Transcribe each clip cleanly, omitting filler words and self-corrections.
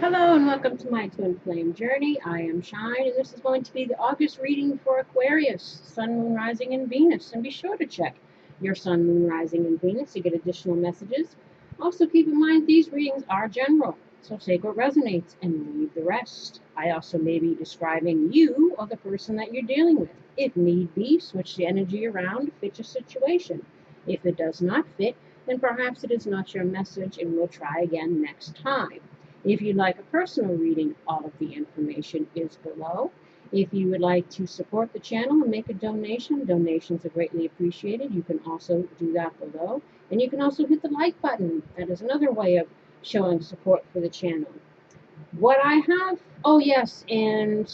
Hello and welcome to my twin flame journey. I am Shine, and this is going to be the August reading for Aquarius, Sun, Moon, Rising, and Venus. And be sure to check your Sun, Moon, Rising, and Venus to get additional messages. Also, keep in mind these readings are general, so take what resonates and leave the rest. I also may be describing you or the person that you're dealing with. If need be, switch the energy around to fit your situation. If it does not fit, then perhaps it is not your message, and we'll try again next time. If you'd like a personal reading, all of the information is below. If you would like to support the channel and make a donation, donations are greatly appreciated. You can also do that below. And you can also hit the like button. That is another way of showing support for the channel. What I have, oh yes, and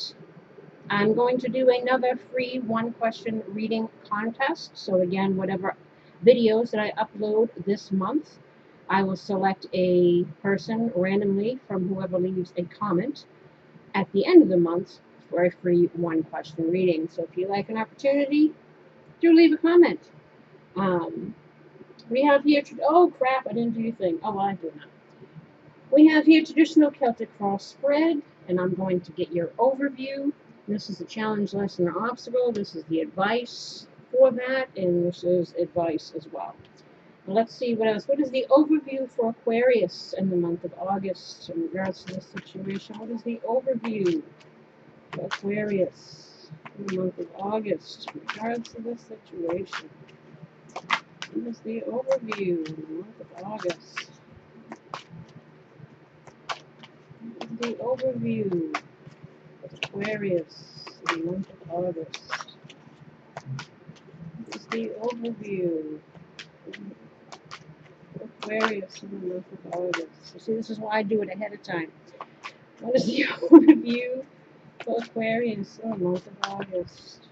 I'm going to do another free one question reading contest. So again, whatever videos that I upload this month, I will select a person randomly from whoever leaves a comment at the end of the month for a free one question reading. So if you like an opportunity, do leave a comment. We have here, oh crap, I didn't do anything. Oh, well, I do now. We have here traditional Celtic cross spread, and I'm going to get your overview. This is the challenge, lesson, or obstacle. This is the advice for that, and this is advice as well. Let's see what else. What is the overview for Aquarius in the month of August in regards to this situation? What is the overview for Aquarius in the month of August in regards to this situation? What is the overview in the month of August? What is the overview of Aquarius in the month of August? What is the overview? Aquarius in the month of August. So see, this is why I do it ahead of time. What is the overview for Aquarius in the month of August?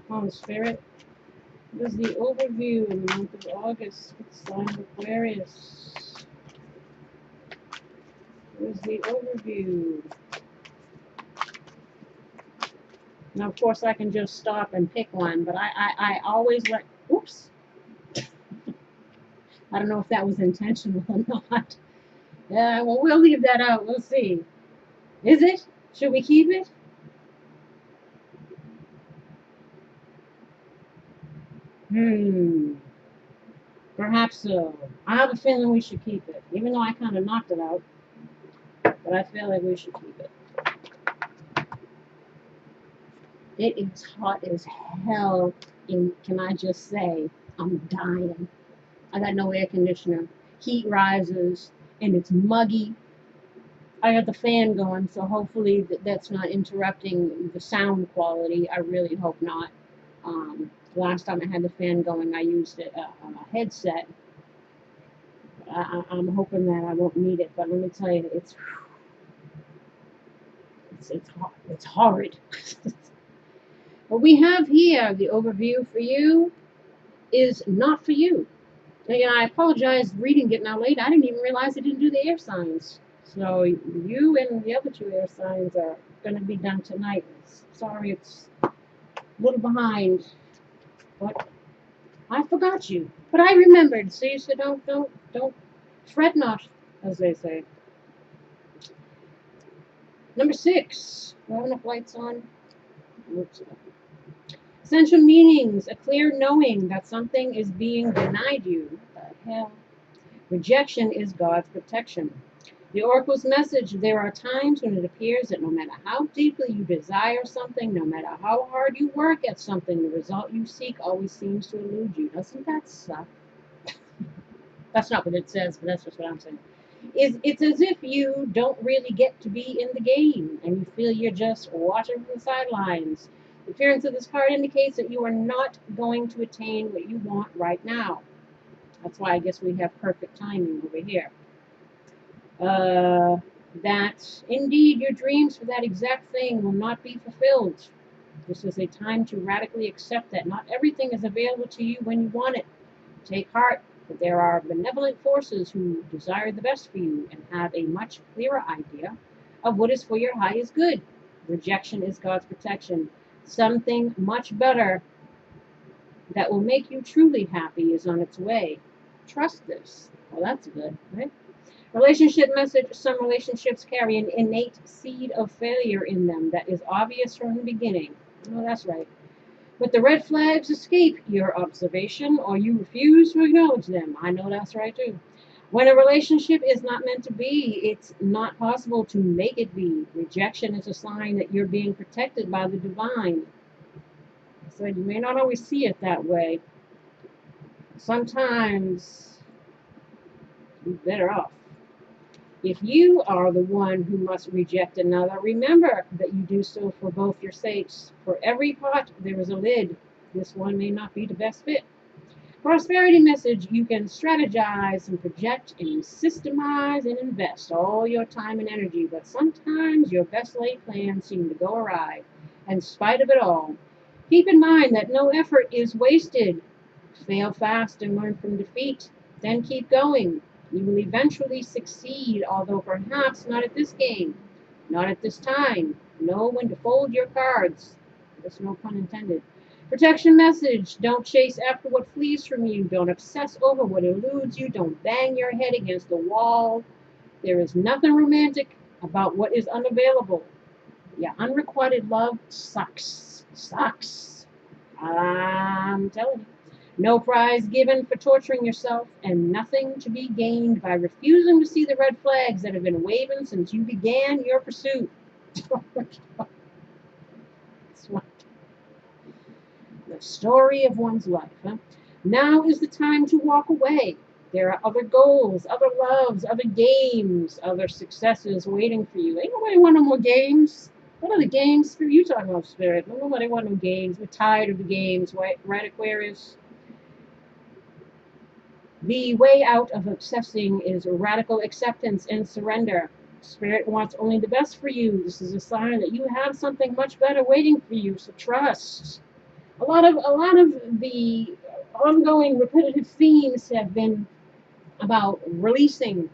Come on, Spirit. What is the overview in the month of August for the sign of Aquarius? What is the overview? Now, of course, I can just stop and pick one, but I always let, oops. I don't know if that was intentional or not. Yeah, well, we'll leave that out. We'll see. Is it? Should we keep it? Perhaps so. I have a feeling we should keep it, even though I kind of knocked it out. But I feel like we should keep it. It is hot as hell, and can I just say, I'm dying. I got no air conditioner. Heat rises, and it's muggy. I got the fan going, so hopefully that's not interrupting the sound quality. I really hope not. Last time I had the fan going, I used a headset. I'm hoping that I won't need it, but let me tell you, it's hot. It's horrid. What we have here, the overview for you, is not for you. Again, I apologize reading it now late. I didn't even realize I didn't do the air signs. So you and the other two air signs are going to be done tonight. Sorry, it's a little behind, but I forgot you. But I remembered. See, so don't fret not, as they say. Number 6. Do I have enough lights on? Oops. Essential meanings, a clear knowing that something is being denied you. What the hell? Rejection is God's protection. The oracle's message, there are times when it appears that no matter how deeply you desire something, no matter how hard you work at something, the result you seek always seems to elude you. Doesn't that suck? That's not what it says, but that's just what I'm saying. It's as if you don't really get to be in the game, and you feel you're just watching from the sidelines. The appearance of this card indicates that you are not going to attain what you want right now. That's why I guess we have perfect timing over here. That indeed your dreams for that exact thing will not be fulfilled. This is a time to radically accept that not everything is available to you when you want it. Take heart, that there are benevolent forces who desire the best for you and have a much clearer idea of what is for your highest good. Rejection is God's protection. Something much better that will make you truly happy is on its way. Trust this. Well, that's good, right? Relationship message. Some relationships carry an innate seed of failure in them that is obvious from the beginning. Oh, that's right. But the red flags escape your observation or you refuse to acknowledge them. I know that's right too. When a relationship is not meant to be, it's not possible to make it be. Rejection is a sign that you're being protected by the divine. So you may not always see it that way. Sometimes you're better off. If you are the one who must reject another, remember that you do so for both your sakes. For every pot, there is a lid. This one may not be the best fit. Prosperity message. You can strategize and project and systemize and invest all your time and energy, but sometimes your best laid plans seem to go awry. In spite of it all, keep in mind that no effort is wasted. Fail fast and learn from defeat. Then keep going. You will eventually succeed, although perhaps not at this game, not at this time. Know when to fold your cards. There's no pun intended. Protection message. Don't chase after what flees from you. Don't obsess over what eludes you. Don't bang your head against the wall. There is nothing romantic about what is unavailable. Yeah, unrequited love sucks. Sucks. I'm telling you. No prize given for torturing yourself, and nothing to be gained by refusing to see the red flags that have been waving since you began your pursuit. The story of one's life. Huh? Now is the time to walk away. There are other goals, other loves, other games, other successes waiting for you. Ain't nobody want no more games. What are the games? You talking about, Spirit? Nobody want no games. We're tired of the games, right, Aquarius? The way out of obsessing is radical acceptance and surrender. Spirit wants only the best for you. This is a sign that you have something much better waiting for you, so trust. A lot of the ongoing repetitive themes have been about releasing,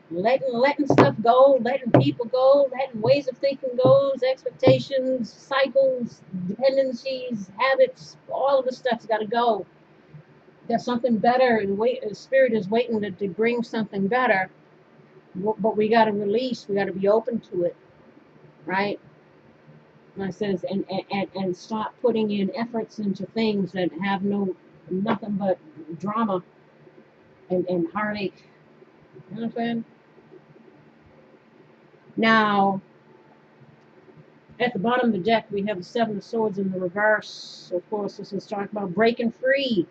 letting stuff go, letting people go, letting ways of thinking go, expectations, cycles, dependencies, habits, all of the stuff's got to go. There's something better, and the Spirit is waiting to bring something better, but we got to release. We got to be open to it, right? And it says, and stop putting in efforts into things that have nothing but drama and heartache. You know what I'm saying? Now, at the bottom of the deck, we have the Seven of Swords in the reverse. So of course, this is talking about breaking free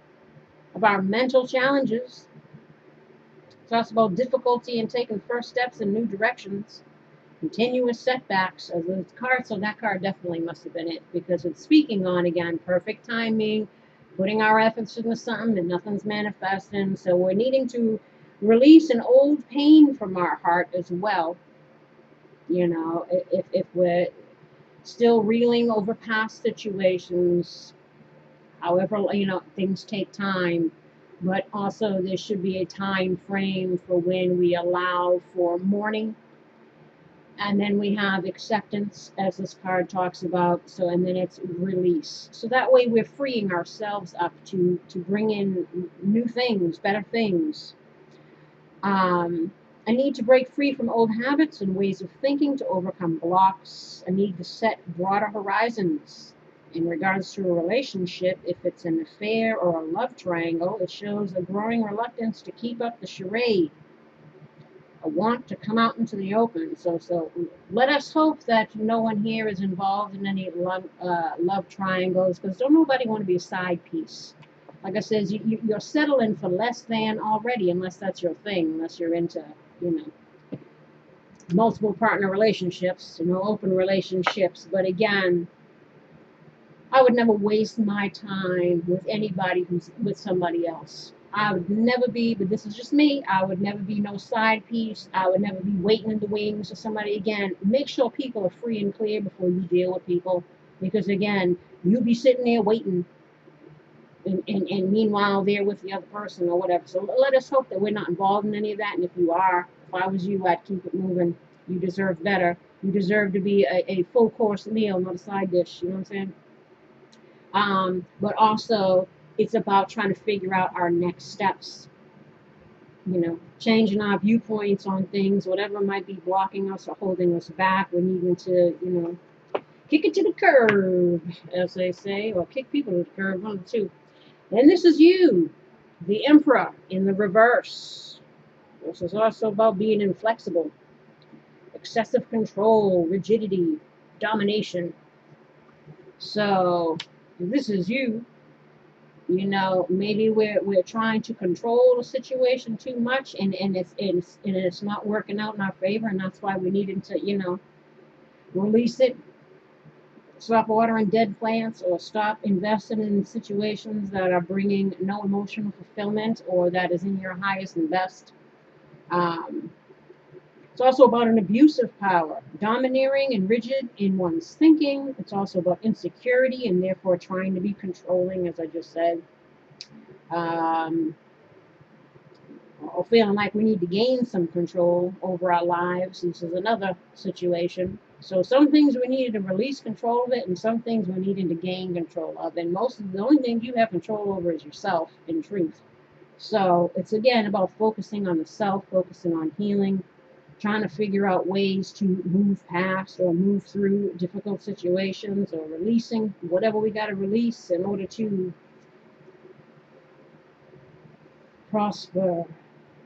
of our mental challenges. It talks about difficulty in taking first steps in new directions. Continuous setbacks as a card, so that card definitely must have been it, because it's speaking on, again, perfect timing, putting our efforts into something and nothing's manifesting. So we're needing to release an old pain from our heart as well. You know, if we're still reeling over past situations, however, you know, things take time, but also there should be a time frame for when we allow for mourning. And then we have acceptance, as this card talks about. So, and then it's release. So that way we're freeing ourselves up to bring in new things, better things. A need to break free from old habits and ways of thinking to overcome blocks. A need to set broader horizons. In regards to a relationship, if it's an affair or a love triangle, it shows a growing reluctance to keep up the charade. A want to come out into the open. So let us hope that no one here is involved in any love triangles, because don't nobody want to be a side piece. Like I says, you're settling for less than already, unless that's your thing, unless you're into, you know, multiple partner relationships, you know, open relationships. But again, I would never waste my time with anybody who's with somebody else. I would never be, but this is just me, I would never be no side piece. I would never be waiting in the wings for somebody. Again, make sure people are free and clear before you deal with people. Because again, you'll be sitting there waiting, and meanwhile they're with the other person or whatever. So let us hope that we're not involved in any of that. And if you are, if I was you, I'd keep it moving. You deserve better. You deserve to be a full course meal, not a side dish. You know what I'm saying? But also, it's about trying to figure out our next steps. you know, changing our viewpoints on things, whatever might be blocking us or holding us back. We're needing to, you know, kick it to the curb, as they say, or kick people to the curb, one of the two. And this is you, the Emperor in the reverse. This is also about being inflexible, excessive control, rigidity, domination. So this is you. You know, maybe we're trying to control the situation too much, and it's not working out in our favor, and that's why we needed to, you know, release it, stop watering dead plants, or stop investing in situations that are bringing no emotional fulfillment or that is in your highest and best. Um, it's also about an abusive power, domineering and rigid in one's thinking. It's also about insecurity and therefore trying to be controlling, as I just said. Um, or feeling like we need to gain some control over our lives. This is another situation. So some things we needed to release control of it, and some things we needed to gain control of. And most of the only thing you have control over is yourself, in truth. So it's again about focusing on the self, focusing on healing, trying to figure out ways to move past or move through difficult situations, or releasing whatever we got to release in order to prosper,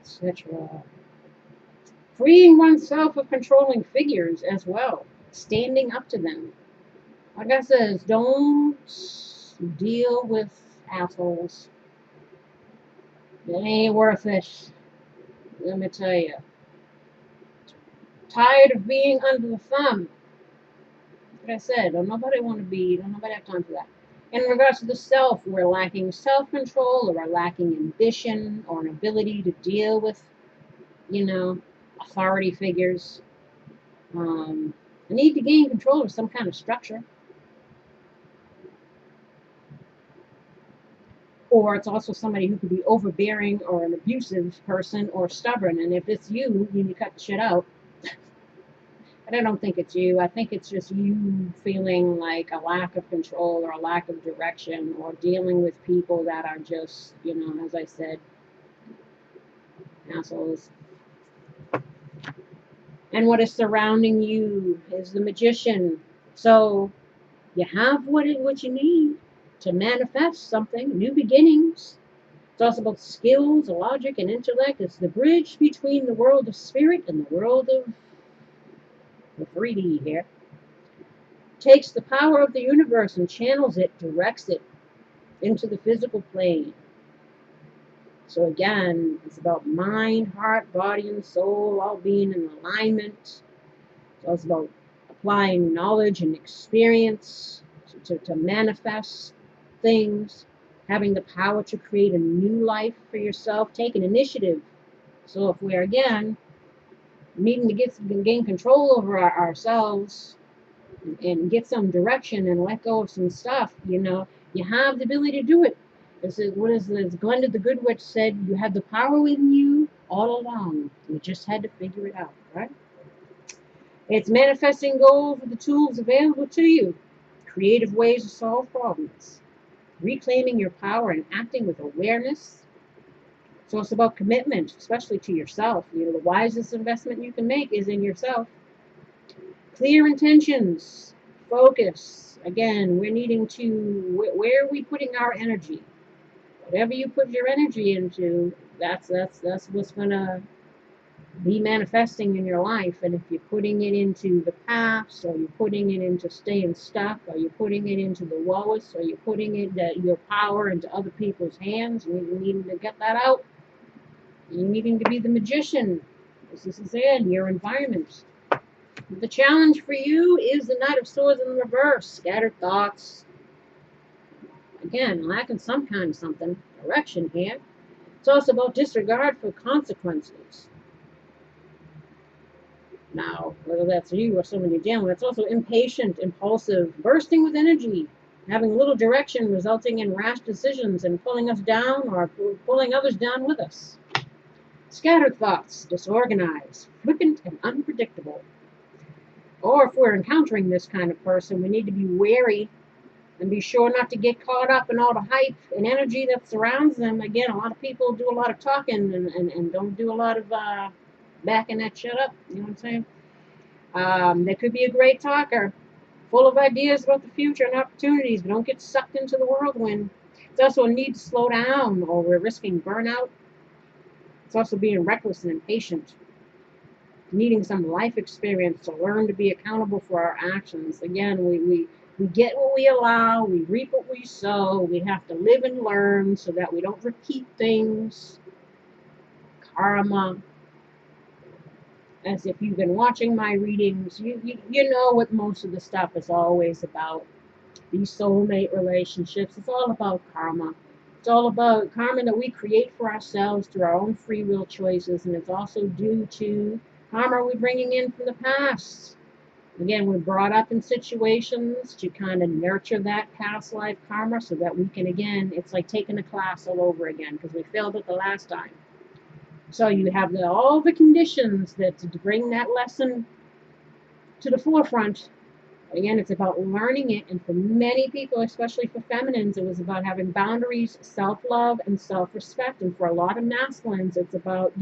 etc. Freeing oneself of controlling figures as well, standing up to them. Like I said, don't deal with assholes. It ain't worth it. Let me tell you. Tired of being under the thumb. Like I said, don't nobody have time for that. In regards to the self, we're lacking self-control, or we're lacking ambition, or an ability to deal with, you know, authority figures. The need to gain control of some kind of structure. Or it's also somebody who could be overbearing or an abusive person or stubborn. And if it's you, you need to cut the shit out. But I don't think it's you. I think it's just you feeling like a lack of control or a lack of direction, or dealing with people that are just, you know, as I said, assholes. And what is surrounding you is the Magician. So you have what you need to manifest something, new beginnings. It's also about skills, logic, and intellect. It's the bridge between the world of spirit and the world of the 3D here. Takes the power of the universe and channels it, directs it into the physical plane. So again, it's about mind, heart, body, and soul all being in alignment. It's also about applying knowledge and experience to manifest things, having the power to create a new life for yourself, taking initiative. So if we're again needing to gain control over ourselves and get some direction and let go of some stuff, you know, you have the ability to do it. This is as Glenda the Good Witch said, you have the power within you all along. You just had to figure it out, right? It's manifesting goals with the tools available to you, creative ways to solve problems, reclaiming your power and acting with awareness. So it's about commitment, especially to yourself. You know, the wisest investment you can make is in yourself. Clear intentions, focus. Again, we're needing to, where are we putting our energy? Whatever you put your energy into, that's what's gonna be manifesting in your life. And if you're putting it into the past, or you're putting it into staying stuck, or you're putting it into the lowest, or you're putting it your power into other people's hands, and you needing to get that out, you needing to be the magician. This is it, your environment. The challenge for you is the Knight of Swords in reverse. Scattered thoughts. Again, lacking some kind of something. Direction here. It's also about disregard for consequences. Now, whether that's you or someone you're dealing with, it's also impatient, impulsive, bursting with energy, having little direction, resulting in rash decisions and pulling us down or pulling others down with us. Scattered thoughts, disorganized, flippant, and unpredictable. Or if we're encountering this kind of person, we need to be wary And be sure not to get caught up in all the hype and energy that surrounds them. Again, a lot of people do a lot of talking and don't do a lot of backing that shit up. You know what I'm saying? They could be a great talker, full of ideas about the future and opportunities, but don't get sucked into the whirlwind. It's also a need to slow down, or we're risking burnout. It's also being reckless and impatient, needing some life experience to learn to be accountable for our actions. Again, we get what we allow, we reap what we sow. We have to live and learn so that we don't repeat things. Karma. As if you've been watching my readings, you know what most of the stuff is always about. These soulmate relationships, it's all about karma. It's all about karma that we create for ourselves through our own free will choices, and it's also due to karma we're bringing in from the past. Again, we're brought up in situations to kind of nurture that past life karma so that we can, again, it's like taking a class all over again because we failed it the last time. So you have all the conditions that to bring that lesson to the forefront. Again, it's about learning it, and for many people, especially for feminines, it was about having boundaries, self-love, and self-respect. And for a lot of masculines, it's about,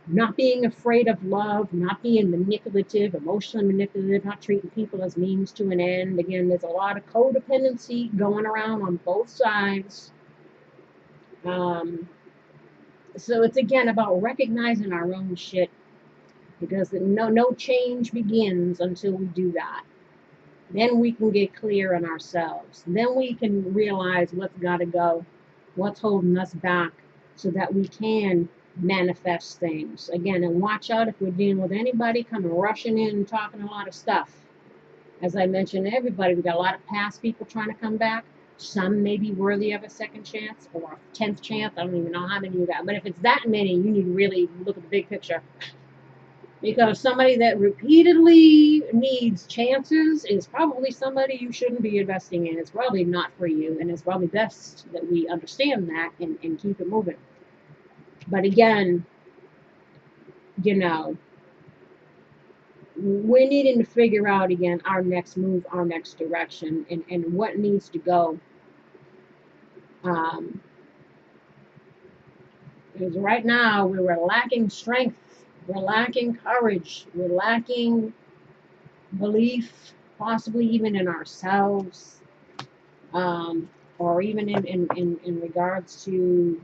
not being afraid of love, not being manipulative, emotionally manipulative, not treating people as means to an end. Again, there's a lot of codependency going around on both sides. So it's, again, about recognizing our own shit, because no change begins until we do that. Then we can get clear on ourselves. Then we can realize what's got to go, what's holding us back, so that we can manifest things. Again, and watch out if we're dealing with anybody coming rushing in and talking a lot of stuff. As I mentioned to everybody, we got a lot of past people trying to come back. Some may be worthy of a second chance or a 10th chance. I don't even know how many you got. But if it's that many, you need to really look at the big picture. Because somebody that repeatedly needs chances is probably somebody you shouldn't be investing in. It's probably not for you, and it's probably best that we understand that and keep it moving. But again, we're needing to figure out, again, our next move, our next direction, and what needs to go. Because right now we're lacking strength, we're lacking courage, we're lacking belief, possibly even in ourselves, or even in regards to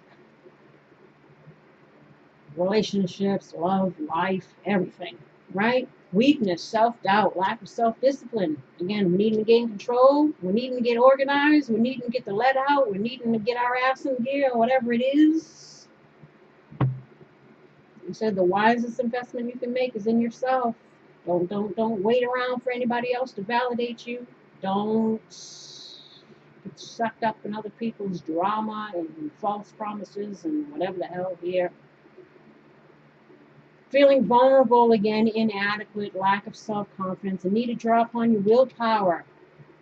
relationships, love, life, everything, right? Weakness, self-doubt, lack of self-discipline. Again, we need to gain control. We need to get organized. We need to get the let out. We need to get our ass in gear, or whatever it is. You said the wisest investment you can make is in yourself. Don't wait around for anybody else to validate you. Don't get sucked up in other people's drama and false promises and whatever the hell here. Feeling vulnerable, again, inadequate, lack of self-confidence, and need to draw upon your willpower.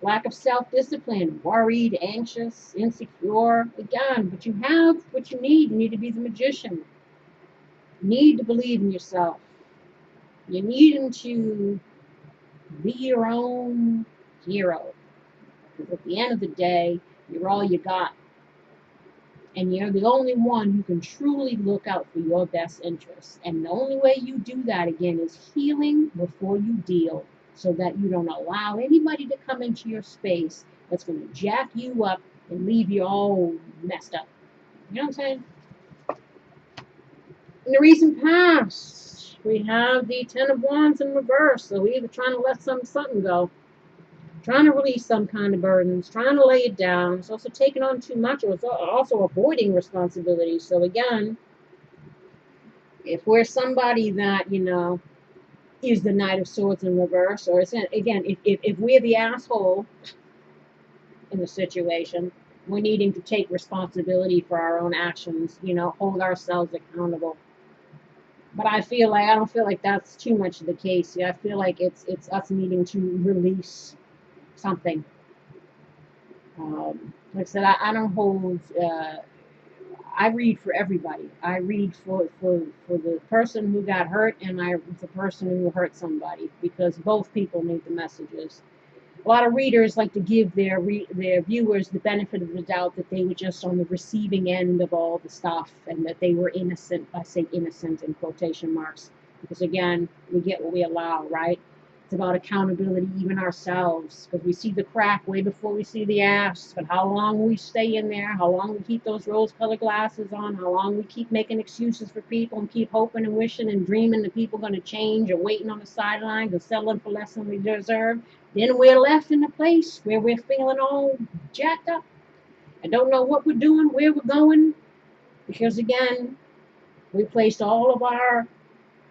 Lack of self-discipline, worried, anxious, insecure. Again, but you have what you need. You need to be the magician. You need to believe in yourself. You need to be your own hero. Because at the end of the day, you're all you got. And you're the only one who can truly look out for your best interests. And the only way you do that, again, is healing before you deal, so that you don't allow anybody to come into your space that's going to jack you up and leave you all messed up. You know what I'm saying? In the recent past, we have the Ten of Wands in reverse. So we're either trying to let something go, trying to release some kind of burdens, trying to lay it down. It's also taking on too much, or it's also avoiding responsibility. So again, if we're somebody that, is the Knight of Swords in reverse, or it's, again, if we're the asshole in the situation, we're needing to take responsibility for our own actions, hold ourselves accountable. But I don't feel like that's too much the case. I feel like it's us needing to release something. Like I said, I don't hold. I read for everybody. I read for the person who got hurt, and the person who hurt somebody, because both people need the messages. A lot of readers like to give their viewers the benefit of the doubt that they were just on the receiving end of all the stuff and that they were innocent. I say innocent in quotation marks because, again, we get what we allow, right? It's about accountability, even ourselves, because we see the crack way before we see the ass. But how long we stay in there, how long we keep those rose-colored glasses on, how long we keep making excuses for people and keep hoping and wishing and dreaming that people are going to change or waiting on the sidelines or settling for less than we deserve, then we're left in a place where we're feeling all jacked up and don't know what we're doing, where we're going, because, again, we placed all of our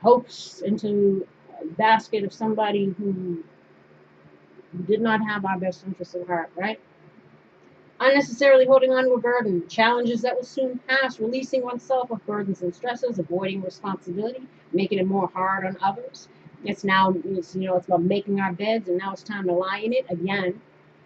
hopes into a basket of somebody who did not have our best interests at heart, right? Unnecessarily holding on to a burden, challenges that will soon pass, releasing oneself of burdens and stresses, avoiding responsibility, making it more hard on others. It's about making our beds, and now it's time to lie in it. Again,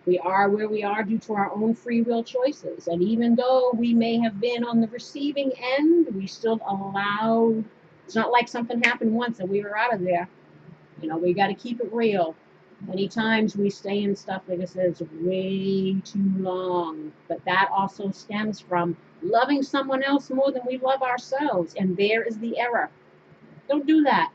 we are where we are due to our own free will choices. And even though we may have been on the receiving end, we still allow, it's not like something happened once and we were out of there. We got to keep it real. Many times we stay in stuff, like I said, it's way too long. But that also stems from loving someone else more than we love ourselves. And there is the error. Don't do that.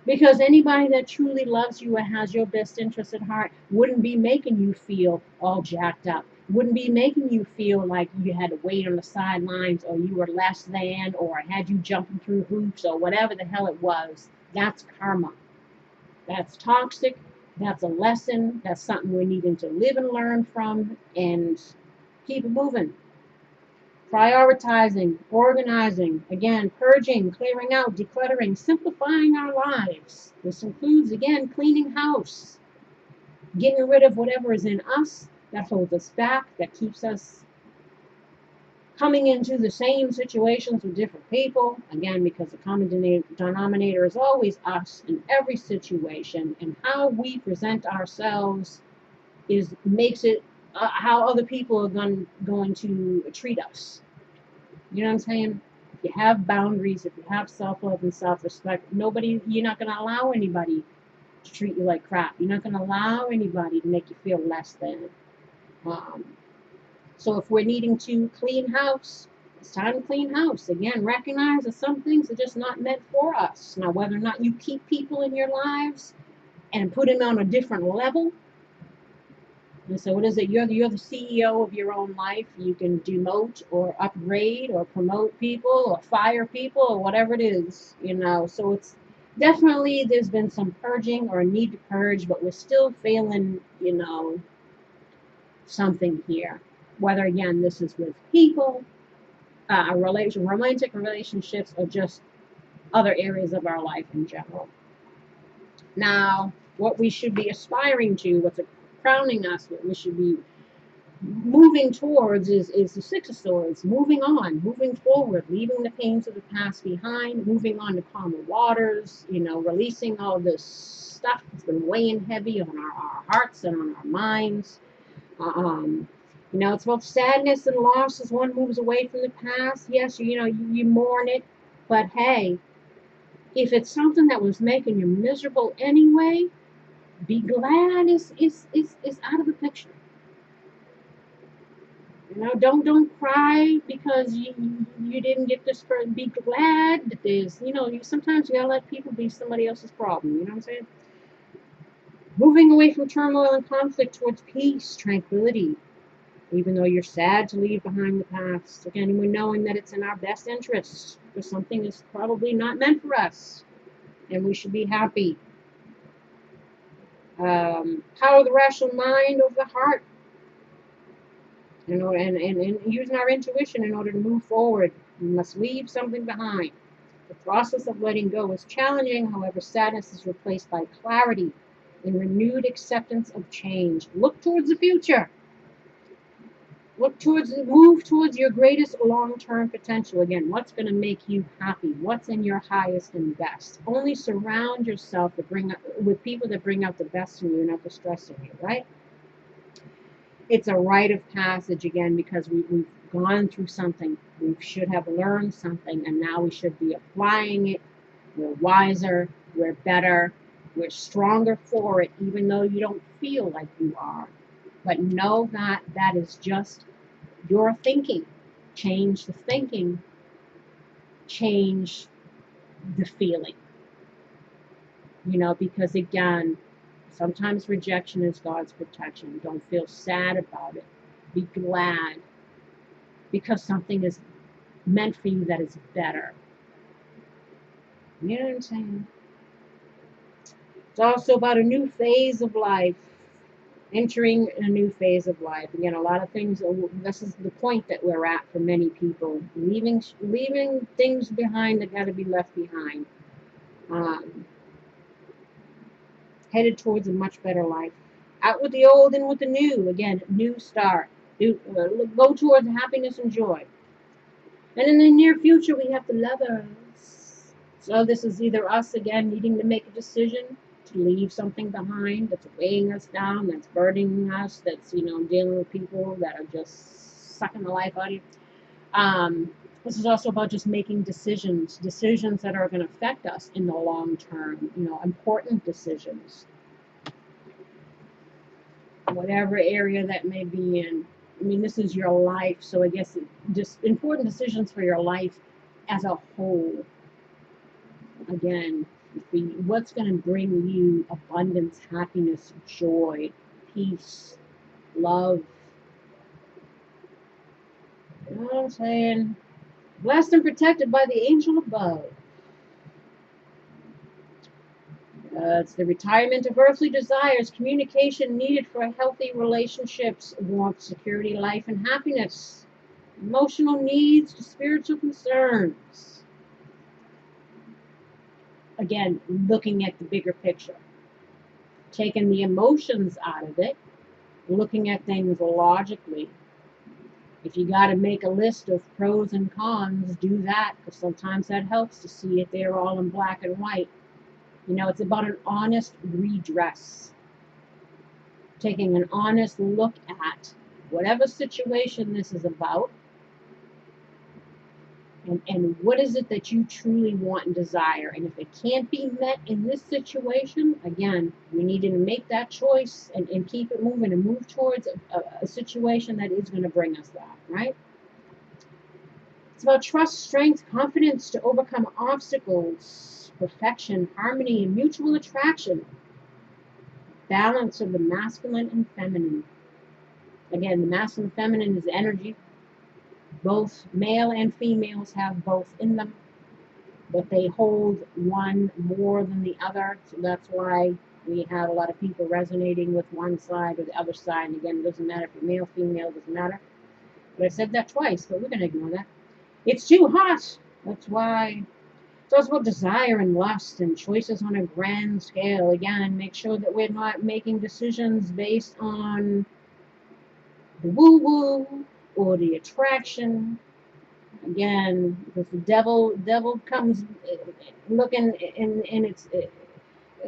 Because anybody that truly loves you and has your best interest at heart wouldn't be making you feel all jacked up. Wouldn't be making you feel like you had to wait on the sidelines or you were less than or had you jumping through hoops or whatever the hell it was. That's karma. That's toxic. That's a lesson. That's something we're needing to live and learn from and keep it moving. Prioritizing, organizing, again, purging, clearing out, decluttering, simplifying our lives. This includes, again, cleaning house, getting rid of whatever is in us that holds us back, that keeps us coming into the same situations with different people, again, because the common denominator is always us in every situation, and how we present ourselves makes it how other people are going to treat us. You know what I'm saying? If you have boundaries, if you have self-love and self-respect, you're not going to allow anybody to treat you like crap. You're not going to allow anybody to make you feel less than. So if we're needing to clean house, it's time to clean house. Again, recognize that some things are just not meant for us. Now, whether or not you keep people in your lives and put them on a different level. And so what is it? You're the CEO of your own life. You can demote or upgrade or promote people or fire people or whatever it is, So it's definitely, there's been some purging or a need to purge, but we're still feeling, something here. Whether, again, this is with people, romantic relationships, or just other areas of our life in general. Now, what we should be aspiring to, what's crowning us, what we should be moving towards is the Six of Swords, moving on, moving forward, leaving the pains of the past behind, moving on to calmer waters, releasing all this stuff that's been weighing heavy on our hearts and on our minds. It's about sadness and loss as one moves away from the past. Yes, you mourn it, but hey, if it's something that was making you miserable anyway, be glad it's out of the picture. Don't cry because you didn't get this person. Be glad that there's, sometimes you gotta let people be somebody else's problem. You know what I'm saying? Moving away from turmoil and conflict towards peace, tranquility. Even though you're sad to leave behind the past. Again, we're knowing that it's in our best interests, because something is probably not meant for us, and we should be happy. Power of the rational mind over the heart. And using our intuition in order to move forward. We must leave something behind. The process of letting go is challenging, however, sadness is replaced by clarity and renewed acceptance of change. Look towards the future. Move towards your greatest long-term potential. Again, what's going to make you happy? What's in your highest and best? Only surround yourself with people that bring out the best in you, not the stress in you, right? It's a rite of passage, again, because we've gone through something. We should have learned something, and now we should be applying it. We're wiser. We're better. We're stronger for it, even though you don't feel like you are. But know that that is just your thinking. Change the thinking, change the feeling. Because again, sometimes rejection is God's protection. Don't feel sad about it. Be glad because something is meant for you that is better. You know what I'm saying? It's also about a new phase of life, entering a new phase of life. Again, a lot of things, this is the point that we're at for many people. Leaving things behind that got to be left behind. Headed towards a much better life. Out with the old and with the new. Again, new start. Go towards happiness and joy. And in the near future, we have the lovers. So this is either us, again, needing to make a decision to leave something behind that's weighing us down, that's burdening us, that's, dealing with people that are just sucking the life out of you. This is also about just making decisions that are going to affect us in the long term, important decisions. Whatever area that may be in. This is your life, so I guess just important decisions for your life as a whole. Again, what's going to bring you abundance, happiness, joy, peace, love. You know what I'm saying? Blessed and protected by the angel above. It's the retirement of earthly desires, communication needed for healthy relationships, warmth, security, life, and happiness. Emotional needs to spiritual concerns. Again, looking at the bigger picture. Taking the emotions out of it, looking at things logically. If you got to make a list of pros and cons, do that, because sometimes that helps to see it there all in black and white. It's about an honest redress. Taking an honest look at whatever situation this is about, and what is it that you truly want and desire. And if it can't be met in this situation, again, we need to make that choice and keep it moving and move towards a situation that is going to bring us that, right? It's about trust, strength, confidence to overcome obstacles, perfection, harmony, and mutual attraction. Balance of the masculine and feminine. Again, the masculine and feminine is energy. Both male and females have both in them, but they hold one more than the other. So that's why we have a lot of people resonating with one side or the other side. And again, it doesn't matter if you're male, female, it doesn't matter. But I said that twice, but we're going to ignore that. It's too hot. That's why. It's also about desire and lust and choices on a grand scale. Again, make sure that we're not making decisions based on the woo-woo or the attraction. Again, because the devil comes looking, and it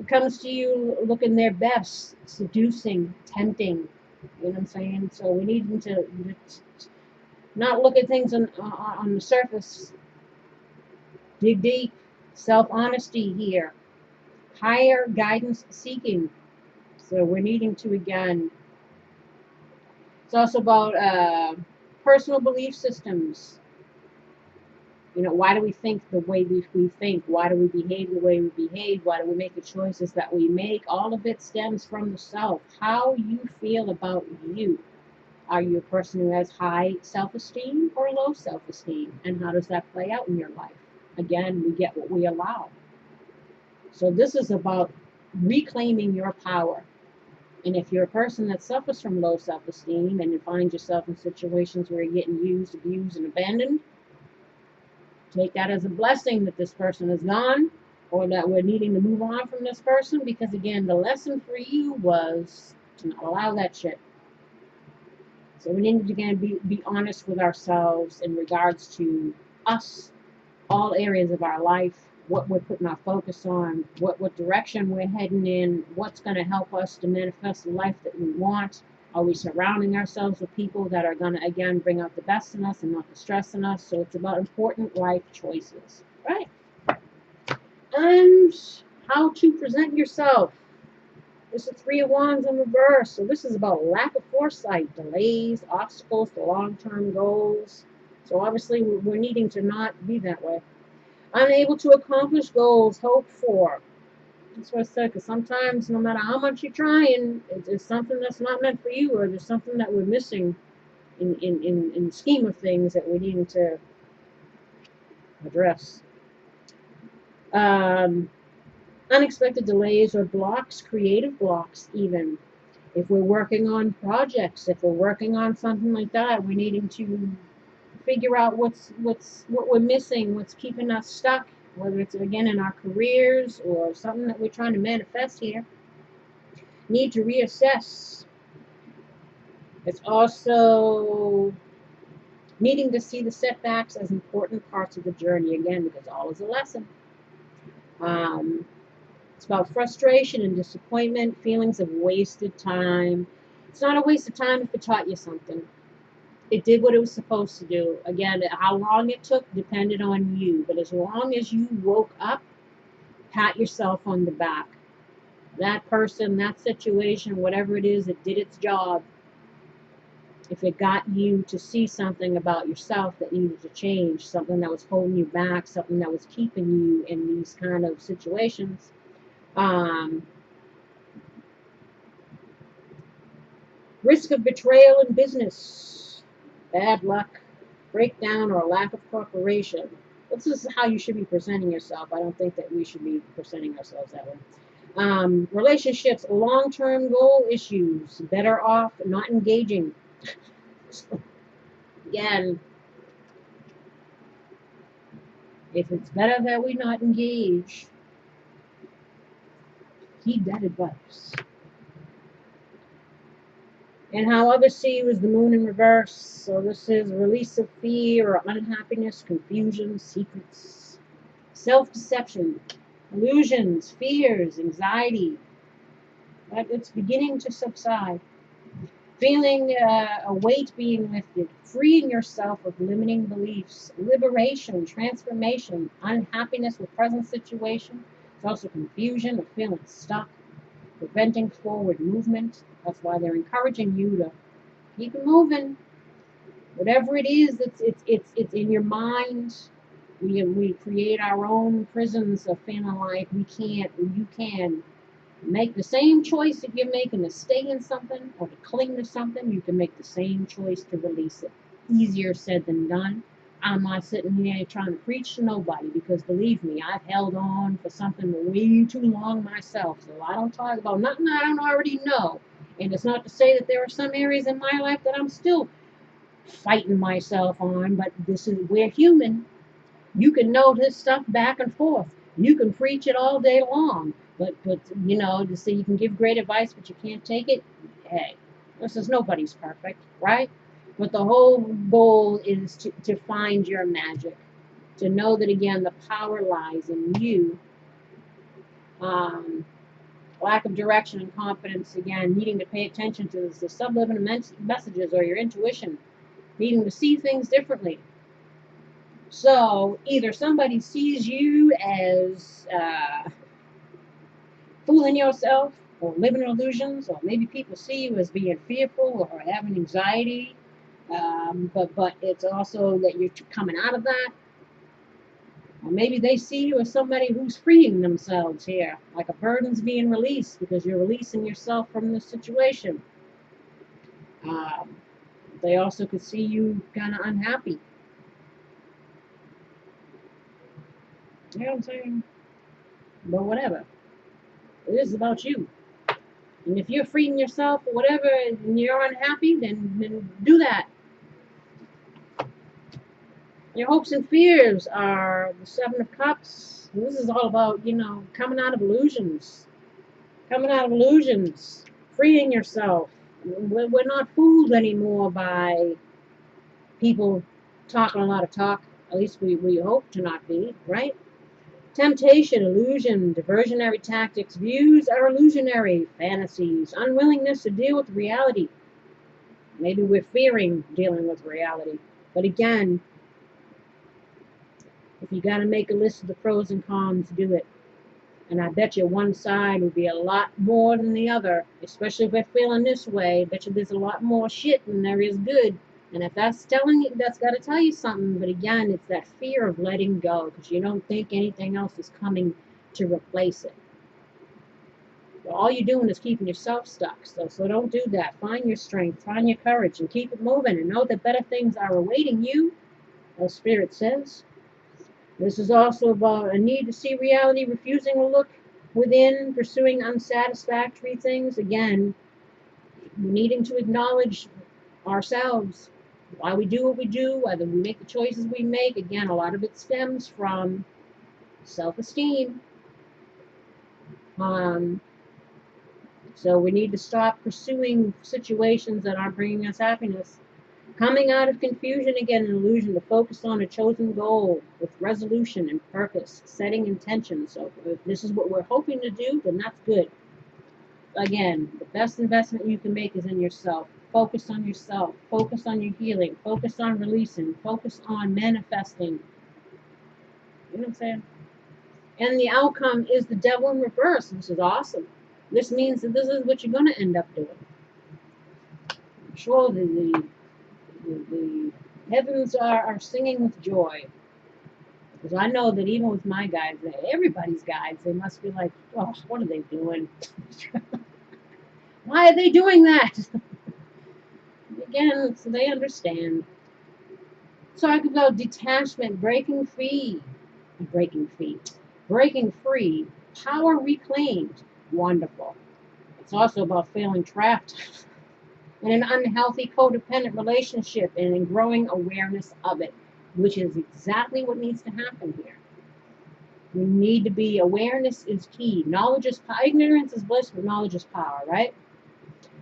comes to you looking their best, seducing, tempting. You know what I'm saying? So we need to not look at things on the surface. Dig deep. Self-honesty here. Higher guidance seeking. So we're needing to, again, it's also about personal belief systems. Why do we think the way we think? Why do we behave the way we behave? Why do we make the choices that we make? All of it stems from the self. How you feel about you. Are you a person who has high self-esteem or low self-esteem? And how does that play out in your life? Again, we get what we allow. So this is about reclaiming your power. And if you're a person that suffers from low self-esteem and you find yourself in situations where you're getting used, abused, and abandoned, take that as a blessing that this person is gone, or that we're needing to move on from this person, because again, the lesson for you was to not allow that shit. So we need to, again, be honest with ourselves in regards to us, all areas of our life, what we're putting our focus on, what direction we're heading in, what's going to help us to manifest the life that we want. Are we surrounding ourselves with people that are going to, again, bring out the best in us and not the stress in us? So it's about important life choices, right? And How to present yourself. This is Three of Wands in reverse. So this is about lack of foresight, delays, obstacles to long-term goals. So obviously we're needing to not be that way. Unable to accomplish goals hoped for. That's what I said, because sometimes no matter how much you're trying, it's something that's not meant for you, or there's something that we're missing in the scheme of things that we're needing to address. Unexpected delays or blocks, creative blocks even. If we're working on projects, if we're working on something like that, we're needing to figure out what we're missing, what's keeping us stuck, whether it's again in our careers or something that we're trying to manifest here. Need to reassess. It's also needing to see the setbacks as important parts of the journey, again, because all is a lesson. It's about frustration and disappointment, feelings of wasted time. It's not a waste of time if it taught you something. It did what it was supposed to do. Again, how long it took depended on you. But as long as you woke up, pat yourself on the back. That person, that situation, whatever it is, it did its job. If it got you to see something about yourself that needed to change, something that was holding you back, something that was keeping you in these kind of situations, risk of betrayal in business, bad luck, breakdown, or lack of cooperation. This is how you should be presenting yourself. I don't think that we should be presenting ourselves that way. Relationships, long-term goal issues, better off not engaging. Again, if it's better that we not engage, heed that advice. And how others see you is the moon in reverse. So this is release of fear or unhappiness, confusion, secrets, self-deception, illusions, fears, anxiety. But it's beginning to subside. Feeling a weight being lifted, freeing yourself of limiting beliefs, liberation, transformation, unhappiness with present situation. It's also confusion of feeling stuck, preventing forward movement. That's why they're encouraging you to keep it moving. Whatever it is, it's in your mind. We create our own prisons of feeling like we can't, you can. Make the same choice if you're making to stay in something or to cling to something. You can make the same choice to release it. Easier said than done. I'm not sitting here trying to preach to nobody, because believe me, I've held on for something way too long myself. So I don't talk about nothing I don't already know. And it's not to say that there are some areas in my life that I'm still fighting myself on, but we're human. You can know this stuff back and forth. You can preach it all day long. But you know, to say you can give great advice, but you can't take it, hey, this is nobody's perfect, right? But the whole goal is to find your magic, to know that, again, the power lies in you. Lack of direction and confidence, again, needing to pay attention to the subliminal messages or your intuition, needing to see things differently. So either somebody sees you as fooling yourself or living in illusions, or maybe people see you as being fearful or having anxiety, but it's also that you're coming out of that. Or maybe they see you as somebody who's freeing themselves here, like a burden's being released because you're releasing yourself from this situation. They also could see you kind of unhappy. You know what I'm saying? But whatever. It is about you. And if you're freeing yourself or whatever and you're unhappy, then do that. Your hopes and fears are the Seven of Cups. This is all about, coming out of illusions. Coming out of illusions. Freeing yourself. We're not fooled anymore by people talking a lot of talk. At least we hope to not be, right? Temptation, illusion, diversionary tactics, views are illusionary, fantasies, unwillingness to deal with reality. Maybe we're fearing dealing with reality. But again, if you got to make a list of the pros and cons, do it. And I bet you one side would be a lot more than the other, especially if we're feeling this way. I bet you there's a lot more shit than there is good. And if that's telling you, that's got to tell you something. But again, it's that fear of letting go because you don't think anything else is coming to replace it. But all you're doing is keeping yourself stuck. So don't do that. Find your strength, find your courage, and keep it moving. And know that better things are awaiting you, as Spirit says. This is also about a need to see reality, refusing to look within, pursuing unsatisfactory things. Again, needing to acknowledge ourselves, why we do what we do, whether we make the choices we make. Again, a lot of it stems from self-esteem. So we need to stop pursuing situations that aren't bringing us happiness. Coming out of confusion, again, an illusion to focus on a chosen goal with resolution and purpose, setting intention. So if this is what we're hoping to do, then that's good. Again, the best investment you can make is in yourself. Focus on yourself. Focus on your healing. Focus on releasing. Focus on manifesting. You know what I'm saying? And the outcome is the devil in reverse. This is awesome. This means that this is what you're going to end up doing. I'm sure the heavens are singing with joy. Because I know that even with my guides, everybody's guides, they must be like, oh, what are they doing? Why are they doing that? Again, so they understand. Talk about detachment, breaking free, power reclaimed. Wonderful. It's also about feeling trapped in an unhealthy codependent relationship and in growing awareness of it, which is exactly what needs to happen here. We need to be, awareness is key. Knowledge is power. Ignorance is bliss, but knowledge is power, right?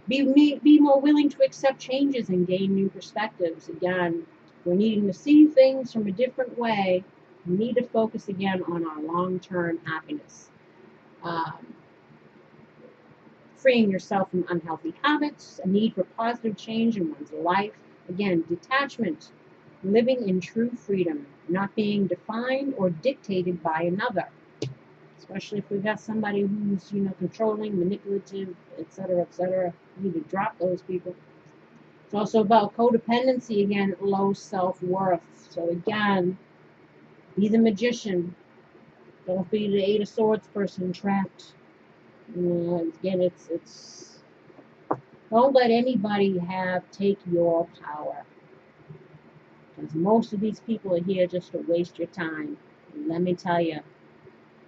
Be more willing to accept changes and gain new perspectives. Again, we're needing to see things from a different way. We need to focus again on our long-term happiness. Freeing yourself from unhealthy habits, a need for positive change in one's life. Again, detachment, living in true freedom, not being defined or dictated by another. Especially if we've got somebody who's, controlling, manipulative, etc., etc. We need to drop those people. It's also about codependency, again, low self-worth. So again, be the magician. Don't be the Eight of Swords person trapped. Again, it's don't let anybody take your power. Because most of these people are here just to waste your time. And let me tell you,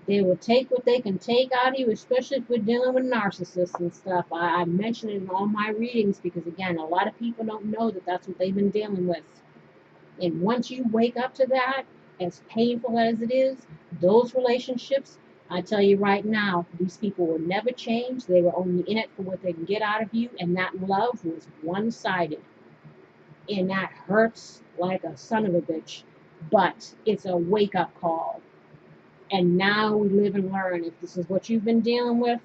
they will take what they can take out of you, especially if we're dealing with narcissists and stuff. I mention it in all my readings because, again, a lot of people don't know that that's what they've been dealing with. And once you wake up to that, as painful as it is, those relationships, I tell you right now, these people will never change. They were only in it for what they can get out of you, and that love was one-sided. And that hurts like a son of a bitch, but it's a wake-up call. And now we live and learn. If this is what you've been dealing with,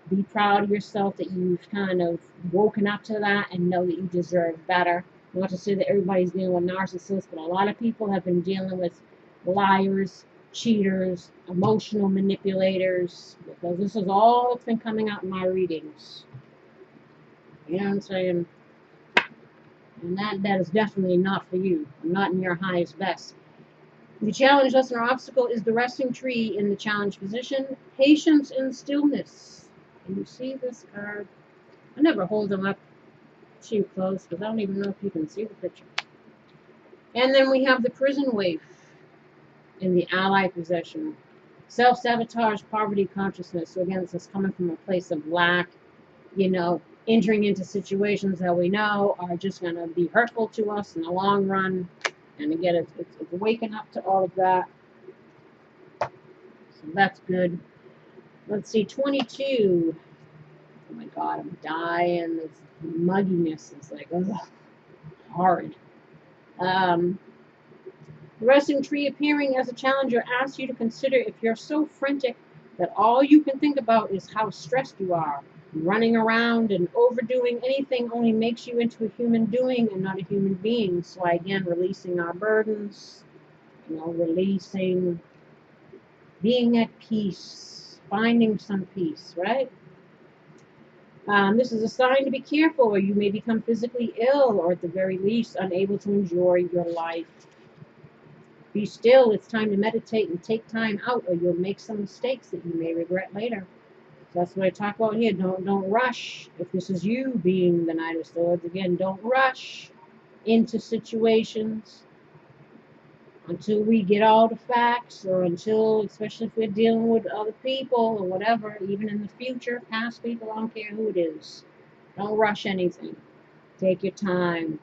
be proud of yourself that you've kind of woken up to that and know that you deserve better. Not to say that everybody's dealing with narcissists, but a lot of people have been dealing with liars, cheaters, emotional manipulators, because this is all that's been coming out in my readings. You know what I'm saying? And that is definitely not for you. Not in your highest best. The challenge, lesson, or obstacle is the resting tree in the challenge position. Patience and stillness. Can you see this card? I never hold them up too close because I don't even know if you can see the picture. And then we have the prison waif in the ally possession. Self-sabotage, poverty, consciousness. So again, this is coming from a place of lack, entering into situations that we know are just going to be hurtful to us in the long run. And again, it's waking up to all of that. So that's good. Let's see, 22. Oh my God, I'm dying. This mugginess is like, ugh, horrid. The resting tree appearing as a challenger asks you to consider if you're so frantic that all you can think about is how stressed you are. Running around and overdoing anything only makes you into a human doing and not a human being. So again, releasing our burdens, releasing, being at peace. finding some peace, right? This is a sign to be careful, or you may become physically ill, or at the very least, unable to enjoy your life. Be still. It's time to meditate and take time out, or you'll make some mistakes that you may regret later. So that's what I talk about here. Don't rush. If this is you being the Knight of Swords, again, don't rush into situations until we get all the facts, or until, especially if we're dealing with other people or whatever, even in the future, past people, I don't care who it is. Don't rush anything. Take your time.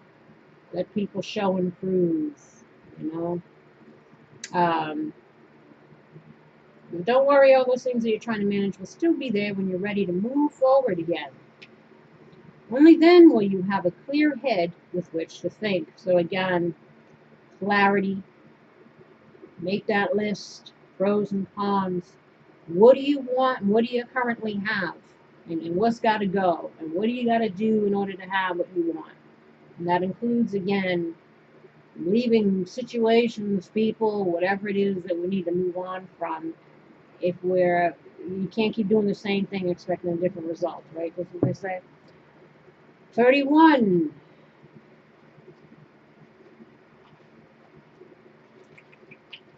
Let people show and prove, you know. Don't worry, all those things that you're trying to manage will still be there when you're ready to move forward again. Only then will you have a clear head with which to think. So again, clarity. Make that list, pros and cons. What do you want and what do you currently have? And what's got to go? And what do you got to do in order to have what you want? And that includes, again, leaving situations, people, whatever it is that we need to move on from. If you can't keep doing the same thing expecting a different result, right? That's what they say. 31.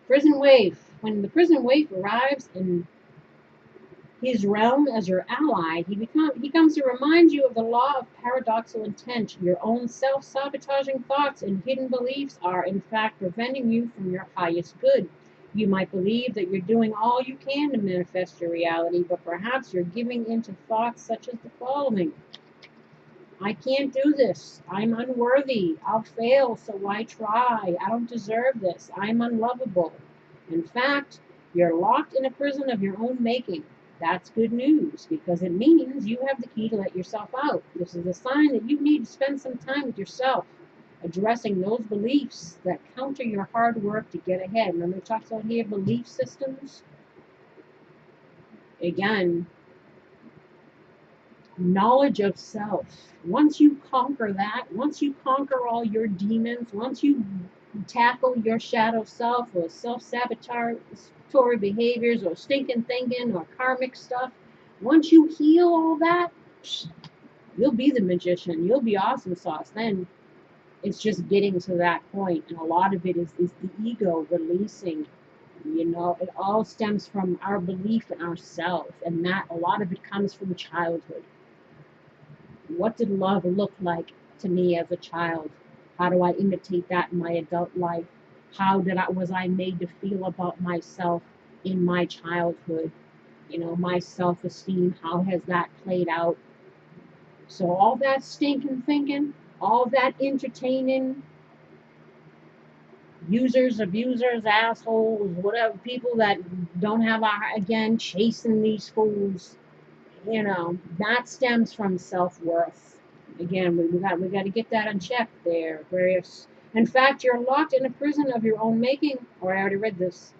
Prison waif. When the prison waif arrives in his realm as your ally, he comes to remind you of the law of paradoxical intent. Your own self-sabotaging thoughts and hidden beliefs are, in fact, preventing you from your highest good. You might believe that you're doing all you can to manifest your reality, but perhaps you're giving in to thoughts such as the following. I can't do this. I'm unworthy. I'll fail, so why try? I don't deserve this. I'm unlovable. In fact, you're locked in a prison of your own making. That's good news, because it means you have the key to let yourself out. This is a sign that you need to spend some time with yourself, addressing those beliefs that counter your hard work to get ahead. Remember, it talks about here belief systems. Again, knowledge of self. Once you conquer that, once you conquer all your demons, once you tackle your shadow self or self-sabotatory behaviors or stinking thinking or karmic stuff, once you heal all that, you'll be the magician. You'll be awesome sauce. Then it's just getting to that point, and a lot of it is the ego releasing. You know, it all stems from our belief in ourselves, and that a lot of it comes from childhood. What did love look like to me as a child? How do I imitate that in my adult life? How was I made to feel about myself in my childhood? You know, my self-esteem, how has that played out? So all that stinking thinking, all that entertaining, users, abusers, assholes, whatever, people that don't have again, chasing these fools, you know, that stems from self-worth. Again, we got to get that unchecked there, Aquarius. In fact, you're locked in a prison of your own making. Or I already read this.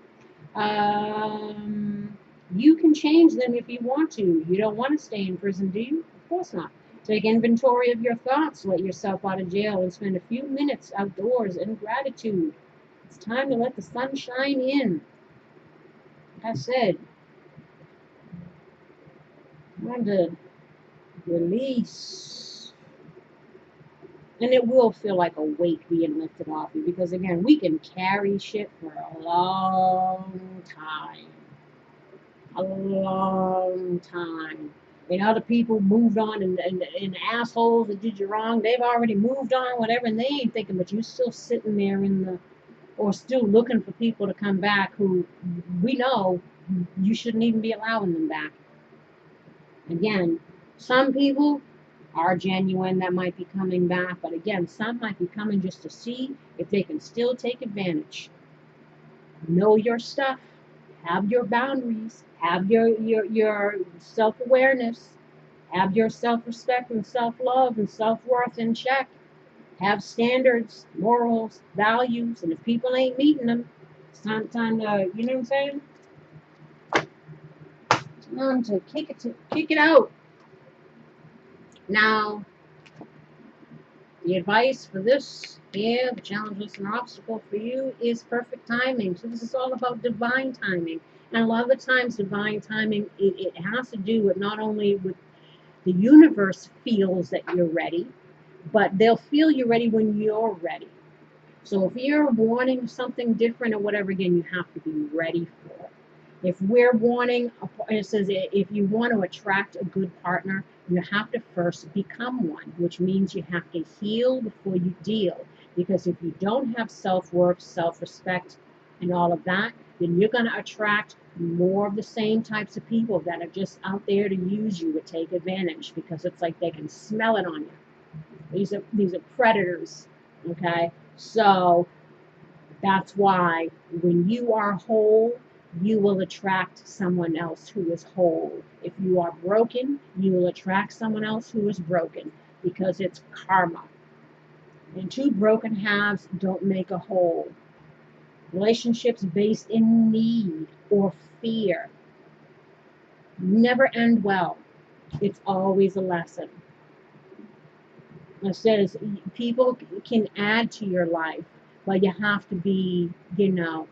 You can change them if you want to. You don't want to stay in prison, do you? Of course not. Take inventory of your thoughts. Let yourself out of jail and spend a few minutes outdoors in gratitude. It's time to let the sun shine in. Like I said, time to release. And it will feel like a weight being lifted off you, because again, we can carry shit for a long time. A long time. And other people moved on, and assholes that did you wrong, they've already moved on, whatever, and they ain't thinking, but you still sitting there or still looking for people to come back who we know you shouldn't even be allowing them back. Again, some people are genuine that might be coming back, but again, some might be coming just to see if they can still take advantage. Know your stuff, have your boundaries, have your self-awareness, have your self-respect and self-love and self-worth in check. Have standards, morals, values, and if people ain't meeting them, it's time to, you know what I'm saying? It's time to kick it out. Now, the advice for this here, the challenge, lesson, or obstacle for you is perfect timing. So this is all about divine timing. And a lot of the times, divine timing, it has to do with not only with the universe feels that you're ready, but they'll feel you're ready when you're ready. So if you're wanting something different or whatever, again, you have to be ready for it. If we're wanting, it says if you want to attract a good partner, you have to first become one, which means you have to heal before you deal. Because if you don't have self-worth, self-respect, and all of that, then you're going to attract more of the same types of people that are just out there to use you, to take advantage, because it's like they can smell it on you. These are predators, okay? So that's why when you are whole, you will attract someone else who is whole. If you are broken, you will attract someone else who is broken, because it's karma. And two broken halves don't make a whole. Relationships based in need or fear never end well. It's always a lesson. It says people can add to your life, but you have to be,